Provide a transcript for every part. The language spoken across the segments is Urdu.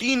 3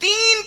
3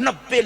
90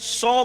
100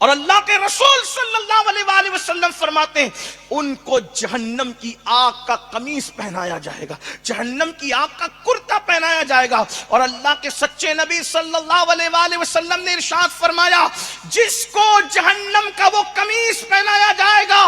اور اللہ کے رسول صلی اللہ علیہ وآلہ وسلم فرماتے ہیں ان کو جہنم کی آگ کا قمیص پہنایا جائے گا، جہنم کی آگ کا کرتا پہنایا جائے گا۔ اور اللہ کے سچے نبی صلی اللہ علیہ وآلہ وسلم نے ارشاد فرمایا جس کو جہنم کا وہ قمیص پہنایا جائے گا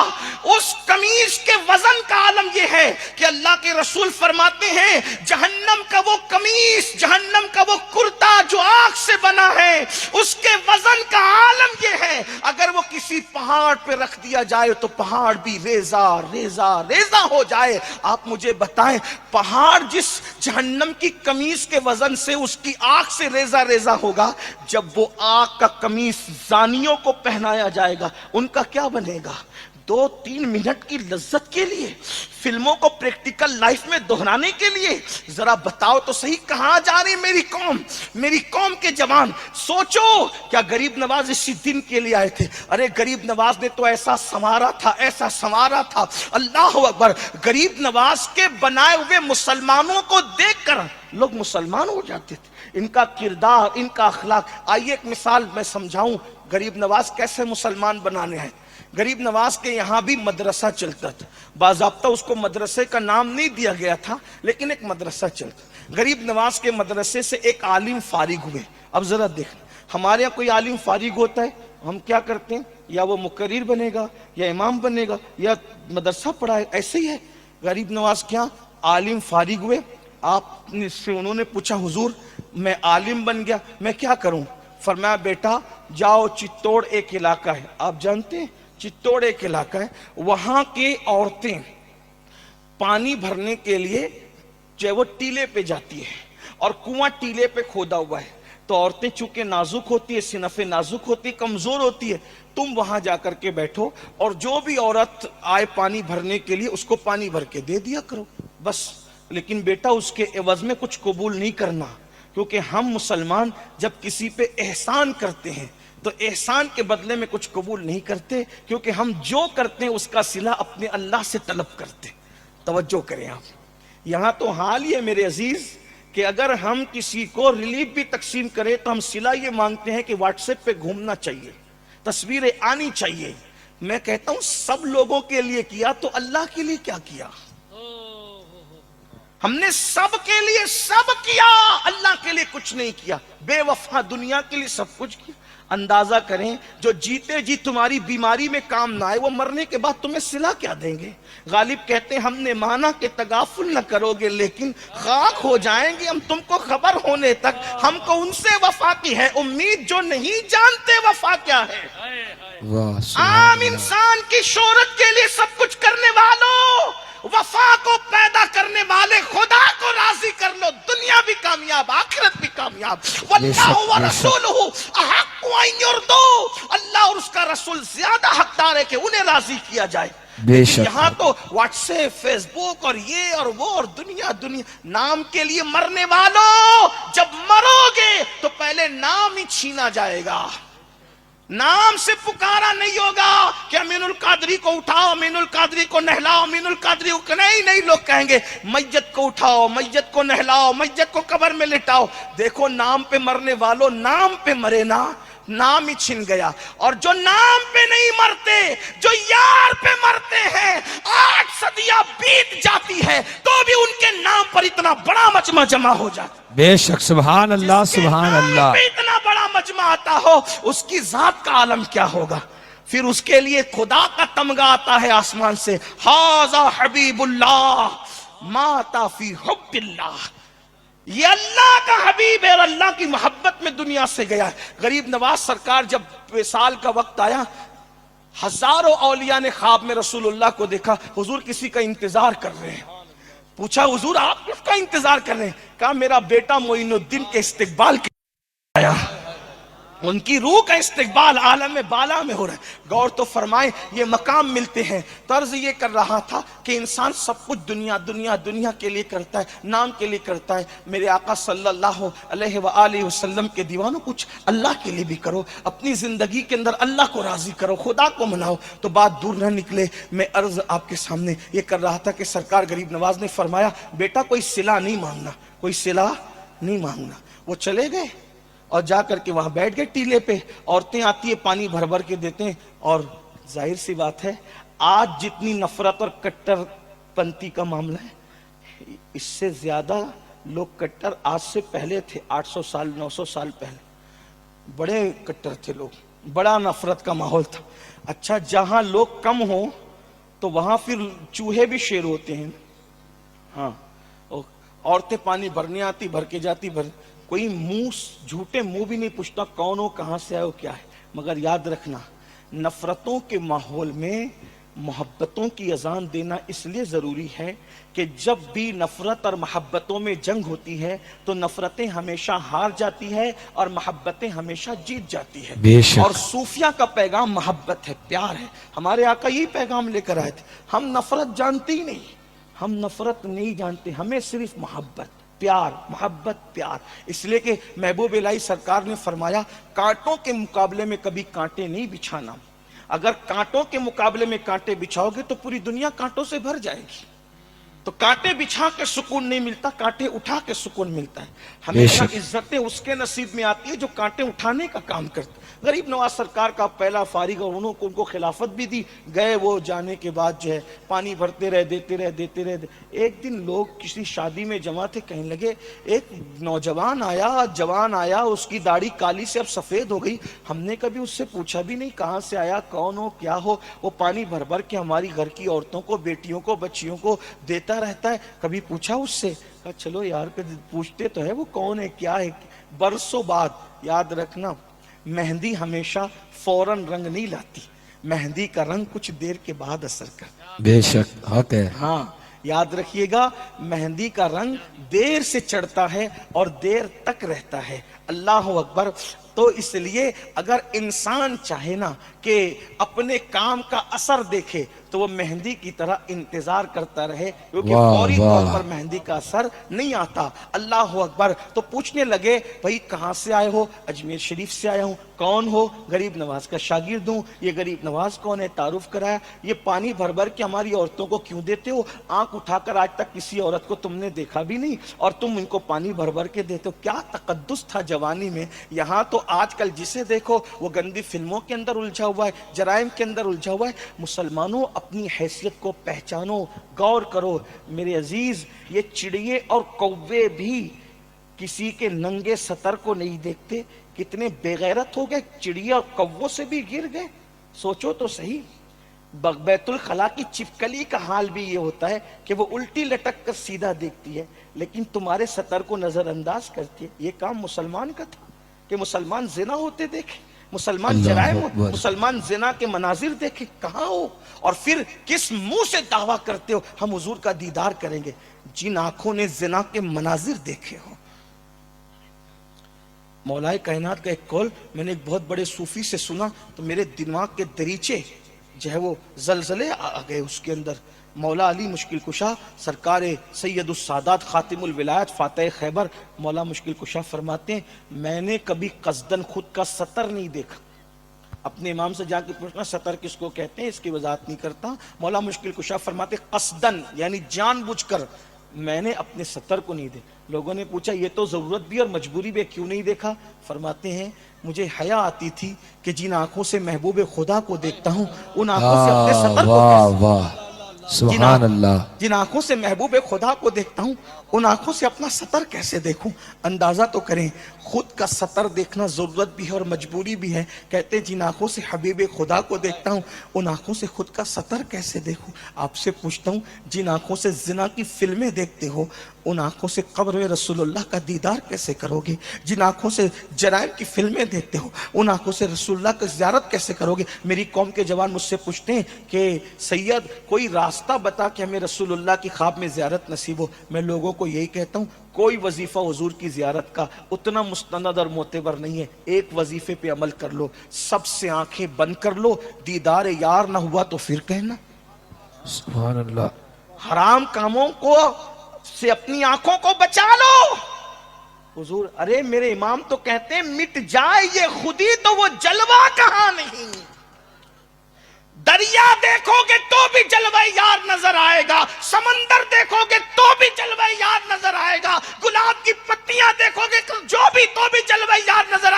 اس قمیص کے وزن کا عالم یہ ہے کہ اللہ کے رسول فرماتے ہیں جہنم کا وہ قمیص، جہنم کا وہ کرتا جو آگ سے بنا ہے اس کے وزن کا عالم یہ ہے اگر وہ کسی پہاڑ پہ رکھ دیا جائے تو پہاڑ بھی ریزہ ریزہ ریزہ ہو جائے۔ آپ مجھے بتائیں پہاڑ جس جہنم کی قمیص کے وزن سے اس کی آگ سے ریزہ ریزہ ہوگا، جب وہ آگ کا قمیص زانیوں کو پہنایا جائے گا ان کا کیا بنے گا؟ 2-3 منٹ کی لذت کے لیے، فلموں کو پریکٹیکل لائف میں دہرانے کے لیے۔ ذرا بتاؤ تو صحیح کہاں جا رہی میری قوم کے جوان؟ سوچو کیا غریب نواز اسی دن کے لیے آئے تھے؟ ارے غریب نواز نے تو ایسا سنوارا تھا، ایسا سنوارا تھا، اللہ اکبر۔ غریب نواز کے بنائے ہوئے مسلمانوں کو دیکھ کر لوگ مسلمان ہو جاتے تھے، ان کا کردار، ان کا اخلاق۔ آئیے ایک مثال میں سمجھاؤں غریب نواز کیسے مسلمان بنانے ہیں۔ غریب نواز کے یہاں بھی مدرسہ چلتا تھا، باضابطہ اس کو مدرسے کا نام نہیں دیا گیا تھا لیکن ایک مدرسہ چلتا۔ غریب نواز کے مدرسے سے ایک عالم فارغ ہوئے۔ اب ذرا دیکھ، ہمارے یہاں کوئی عالم فارغ ہوتا ہے ہم کیا کرتے ہیں؟ یا وہ مقرر بنے گا یا امام بنے گا یا مدرسہ پڑھائے، ایسے ہی ہے۔ غریب نواز کیا عالم فارغ ہوئے، آپ سے انہوں نے پوچھا حضور میں عالم بن گیا میں کیا کروں؟ فرمایا بیٹا جاؤ چتوڑ ایک علاقہ ہے، آپ جانتے ہیں چتوڑ ایک علاقہ ہے، وہاں کے عورتیں پانی بھرنے کے لیے جو وہ ٹیلے پہ جاتی ہے اور کنواں ٹیلے پہ کھودا ہوا ہے، تو عورتیں چونکہ نازک ہوتی ہے، صنف نازک ہوتی ہے، کمزور ہوتی ہے، تم وہاں جا کر کے بیٹھو اور جو بھی عورت آئے پانی بھرنے کے لیے اس کو پانی بھر کے دے دیا کرو بس۔ لیکن بیٹا اس کے عوض میں کچھ قبول نہیں کرنا، کیونکہ ہم مسلمان جب کسی پہ احسان کرتے ہیں تو احسان کے بدلے میں کچھ قبول نہیں کرتے، کیونکہ ہم جو کرتے ہیں اس کا صلہ اپنے اللہ سے طلب کرتے۔ توجہ کریں آپ، یہاں تو حال ہی ہے میرے عزیز کہ اگر ہم کسی کو ریلیف بھی تقسیم کریں تو ہم صلہ یہ مانگتے ہیں کہ واٹس ایپ پہ گھومنا چاہیے، تصویریں آنی چاہیے۔ میں کہتا ہوں سب لوگوں کے لیے کیا تو اللہ کے لیے کیا کیا؟ ہم نے سب کے لیے سب کیا، اللہ کے لیے کچھ نہیں کیا۔ بے وفا دنیا کے لیے سب کچھ کیا۔ اندازہ کریں جو جیتے جی تمہاری بیماری میں کام نہ آئے وہ مرنے کے بعد تمہیں صلہ کیا دیں گے؟ غالب کہتے ہیں ہم نے مانا کہ تغافل نہ کرو گے لیکن خاک ہو جائیں گے ہم تم کو خبر ہونے تک۔ ہم کو ان سے وفا کی ہے امید جو نہیں جانتے وفا کیا ہے۔ عام انسان کی شہرت کے لیے سب کچھ کرنے والوں، وفا کو پیدا کرنے والے خدا کو راضی کر لو، دنیا بھی کامیاب آخرت بھی کامیاب۔ واللہ ورسولہ احق ان یرضوا، اللہ اور اس کا رسول زیادہ حقدار ہے کہ انہیں راضی کیا جائے۔ یہاں تو واٹس ایپ، فیس بک اور یہ اور وہ اور دنیا نام کے لیے مرنے والوں، جب مرو گے تو پہلے نام ہی چھینا جائے گا، نام سے پکارا نہیں ہوگا کہ امین القادری کو اٹھاؤ، امین القادری کو نہلاؤ، امین القادری کو نہیں لوگ کہیں گے میت کو اٹھاؤ، میت کو نہلاؤ، میت کو قبر میں لٹاؤ۔ دیکھو نام پہ مرنے والوں نام پہ مرے نا، نام ہی چھن گیا۔ اور جو نام پہ نہیں مرتے، جو یار پہ مرتے ہیں، 8 صدیاں بیت جاتی ہے تو بھی ان کے نام پر اتنا بڑا مجمع جمع ہو جاتا۔ بے شک سبحان اللہ سبحان اللہ۔ اتنا بڑا مجمع آتا ہو اس کی ذات کا عالم کیا ہوگا؟ پھر اس کے لیے خدا کا تمغہ آتا ہے آسمان سے، ھذا حبیب اللہ مات فی حب اللہ، یہ اللہ کا حبیب ہے اور اللہ کی محبت میں دنیا سے گیا ہے۔ غریب نواز سرکار جب وصال کا وقت آیا، ہزاروں اولیاء نے خواب میں رسول اللہ کو دیکھا، حضور کسی کا انتظار کر رہے ہیں۔ پوچھا حضور آپ کس کا انتظار کر رہے ہیں؟ کہا میرا بیٹا معین الدین کے استقبال کے آیا، ان کی روح کا استقبال عالم بالا میں ہو رہا ہے۔ غور تو فرمائیں یہ مقام ملتے ہیں۔ طرز یہ کر رہا تھا کہ انسان سب کچھ دنیا کے لیے کرتا ہے، نام کے لیے کرتا ہے۔ میرے آقا صلی اللہ علیہ وآلہ وسلم کے دیوانوں کچھ اللہ کے لیے بھی کرو، اپنی زندگی کے اندر اللہ کو راضی کرو، خدا کو مناؤ تو بات دور نہ نکلے۔ میں عرض آپ کے سامنے یہ کر رہا تھا کہ سرکار غریب نواز نے فرمایا بیٹا کوئی صلہ نہیں مانگنا، کوئی صلہ نہیں مانگنا۔ وہ چلے گئے، اور جا کر کے وہاں بیٹھ گئے ٹیلے پہ. عورتیں آتی ہیں پانی بھر بھر کے دیتے ہیں. اور ظاہر سی بات ہے آج جتنی نفرت اور کٹر پنتی کا معاملہ ہے اس سے زیادہ لوگ کٹر آج سے پہلے تھے. 800 سال 900 سال پہلے بڑے کٹر تھے لوگ, بڑا نفرت کا ماحول تھا. اچھا جہاں لوگ کم ہوں تو وہاں پھر چوہے بھی شیر ہوتے ہیں. ہاں عورتیں پانی بھرنے آتی, بھر کے جاتی, کوئی منہ جھوٹے منہ بھی نہیں پوچھتا کون ہو, کہاں سے آئے ہو, کیا ہے. مگر یاد رکھنا نفرتوں کے ماحول میں محبتوں کی اذان دینا اس لیے ضروری ہے کہ جب بھی نفرت اور محبتوں میں جنگ ہوتی ہے تو نفرتیں ہمیشہ ہار جاتی ہے اور محبتیں ہمیشہ جیت جاتی ہے. بے شک. اور صوفیہ کا پیغام محبت ہے, پیار ہے. ہمارے آقا یہی پیغام لے کر آئے تھے. ہم نفرت جانتے ہی نہیں, ہم نفرت نہیں جانتے, ہمیں صرف محبت, پیار, محبت, پیار. اس لیے کہ محبوب الہی سرکار نے فرمایا کانٹوں کے مقابلے میں کبھی کانٹے نہیں بچھانا. اگر کانٹوں کے مقابلے میں کانٹے بچھاؤ گے تو پوری دنیا کانٹوں سے بھر جائے گی. تو کانٹے بچھا کے سکون نہیں ملتا, کانٹے اٹھا کے سکون ملتا ہے. ہمیشہ عزتیں اس کے نصیب میں آتی ہے جو کانٹے اٹھانے کا کام کرتے. غریب نواز سرکار کا پہلا فارغ اور ان کو خلافت بھی دی گئے. وہ جانے کے بعد جو ہے پانی بھرتے رہے, دیتے رہے. ایک دن لوگ کسی شادی میں جمع تھے, کہنے لگے ایک نوجوان آیا, جوان آیا, اس کی داڑھی کالی سے اب سفید ہو گئی. ہم نے کبھی اس سے پوچھا بھی نہیں کہاں سے آیا, کون ہو, کیا ہو. وہ پانی بھر بھر کے ہماری گھر کی عورتوں کو, بیٹیوں کو, بچیوں کو دیتا رہتا ہے. کبھی پوچھا اس سے؟ کہا چلو یار پوچھتے تو ہے وہ کون ہے, کیا ہے. برسوں بعد یاد رکھنا مہندی ہمیشہ فوراً رنگ نہیں لاتی, مہندی کا رنگ کچھ دیر کے بعد اثر کرتا. بے شک حق ہے. ہاں یاد رکھیے گا مہندی کا رنگ دیر سے چڑھتا ہے اور دیر تک رہتا ہے. اللہ اکبر. تو اس لیے اگر انسان چاہے نا کہ اپنے کام کا اثر دیکھے تو وہ مہندی کی طرح انتظار کرتا رہے, کیونکہ فوری طور پر مہندی کا اثر نہیں آتا. اللہ اکبر. تو پوچھنے لگے بھائی کہاں سے آئے ہو؟ اجمیر شریف سے آیا ہوں. کون ہو؟ غریب نواز کا شاگرد ہوں. یہ غریب نواز کون ہے؟ تعارف کرایا. یہ پانی بھر بھر کے ہماری عورتوں کو کیوں دیتے ہو؟ آنکھ اٹھا کر آج تک کسی عورت کو تم نے دیکھا بھی نہیں اور تم ان کو پانی بھر بھر کے دیتے ہو. کیا تقدس تھا جوانی میں. یہاں تو آج کل جسے دیکھو وہ گندی فلموں کے اندر الجھا ہوا ہے, جرائم کے اندر الجھا ہوا ہے. مسلمانوں اپنی حیثیت کو پہچانو, غور کرو. میرے عزیز یہ چڑیے اور کوے بھی کسی کے ننگے سطر کو نہیں دیکھتے. کتنے بے غیرت ہو گئے, چڑیا اور کووں سے بھی گر گئے. سوچو تو صحیح. بیت الخلا کی چپکلی کا حال بھی یہ ہوتا ہے کہ وہ الٹی لٹک کر سیدھا دیکھتی ہے لیکن تمہارے سطر کو نظر انداز کرتی ہے. یہ کام مسلمان کا تھا کہ مسلمان زنا ہوتے دیکھے, مسلمان جرائم ہوتے, مسلمان زنا کے مناظر دیکھے. کہاں ہو؟ اور پھر کس منہ سے دعویٰ کرتے ہو ہم حضور کا دیدار کریں گے جن آنکھوں نے زنا کے مناظر دیکھے ہو. مولا کائنات کا ایک قول میں نے ایک بہت بڑے صوفی سے سنا تو میرے دماغ کے دریچے جو ہے وہ زلزلے آ گئے اس کے اندر. مولا علی مشکل کشا سرکار سید السادات خاتم الولایت فاتح خیبر مولا مشکل کشا فرماتے ہیں میں نے کبھی قصدن خود کا سطر نہیں دیکھا. اپنے امام سے جا کے پوچھنا سطر کس کو کہتے ہیں, اس کی وضاحت نہیں کرتا. مولا مشکل کشا فرماتے قصدن یعنی جان بوجھ کر میں نے اپنے سطر کو نہیں دیکھا. لوگوں نے پوچھا یہ تو ضرورت بھی اور مجبوری بھی, کیوں نہیں دیکھا؟ فرماتے ہیں مجھے حیا آتی تھی کہ جن آنکھوں سے محبوب خدا کو دیکھتا ہوں ان آنکھوں سے اپنے سطر کو سبحان اللہ. جن آنکھوں سے محبوب خدا کو دیکھتا ہوں ان آنکھوں سے اپنا سطر کیسے دیکھوں. اندازہ تو کریں خود کا سطر دیکھنا ضرورت بھی ہے اور مجبوری بھی ہے. کہتے ہیں جن آنکھوں سے حبیب خدا کو دیکھتا ہوں ان آنکھوں سے خود کا سطر کیسے دیکھوں. آپ سے پوچھتا ہوں جن آنکھوں سے زنا کی فلمیں دیکھتے ہو ان آنکھوں سے قبر رسول اللہ کا دیدار کیسے کرو گے؟ جن آنکھوں سے جرائم کی فلمیں دیکھتے ہو ان آنکھوں سے رسول اللہ کی زیارت کیسے کرو گے؟ میری قوم کے جوان مجھ سے پوچھتے ہیں کہ سید کوئی راستہ بتا کہ ہمیں رسول اللہ کی خواب میں زیارت نصیب ہو. میں لوگوں کو یہی کہتا ہوں کوئی وظیفہ حضور کی زیارت کا اتنا مستند اور معتبر نہیں ہے. ایک وظیفے پہ عمل کر لو, سب سے آنکھیں بند کر لو, دیدار یار نہ ہوا تو پھر کہنا. سبحان اللہ. حرام کاموں کو سے اپنی آنکھوں کو بچا لو. حضور ارے میرے امام تو کہتے ہیں مٹ جائے یہ خودی تو وہ جلوہ کہاں نہیں. دریا دیکھو گے تو بھی جلوہ یار نظر آئے گا, سمندر دیکھو گے تو بھی جلوہ یار نظر آئے گا, گلاب کی پتیاں دیکھو گے تو بھی جلوہ یار نظر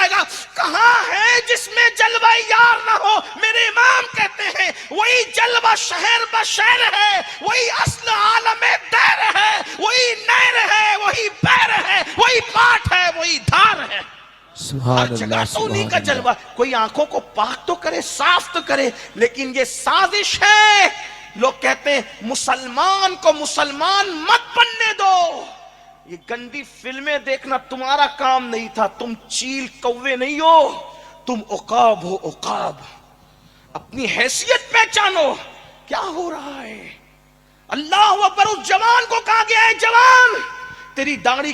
جس میں جلوہ یار نہ ہو، میرے امام کہتے ہیں وہی جلوہ شہر بشہر ہے، وہی اصل عالم دیر ہے، وہی نیر ہے، وہی بیر ہے، وہی پاٹ ہے، وہی دھار ہے۔ ہر سبحان جگہ اللہ تو انہی سبحان کا اللہ جلوہ۔ کوئی آنکھوں کو پاک تو کرے، صاف تو کرے، لیکن یہ سازش ہے۔ لوگ کہتے ہیں مسلمان کو مسلمان مت بننے دو۔ یہ گندی فلمیں دیکھنا تمہارا کام نہیں تھا، تم چیل کوے نہیں ہو، تم عقاب ہو، عقاب۔ اپنی حیثیت پہچانو، کیا ہو رہا ہے؟ اللہ اکبر، اس جوان کو کہا گیا ہے جوان تیری داڑھی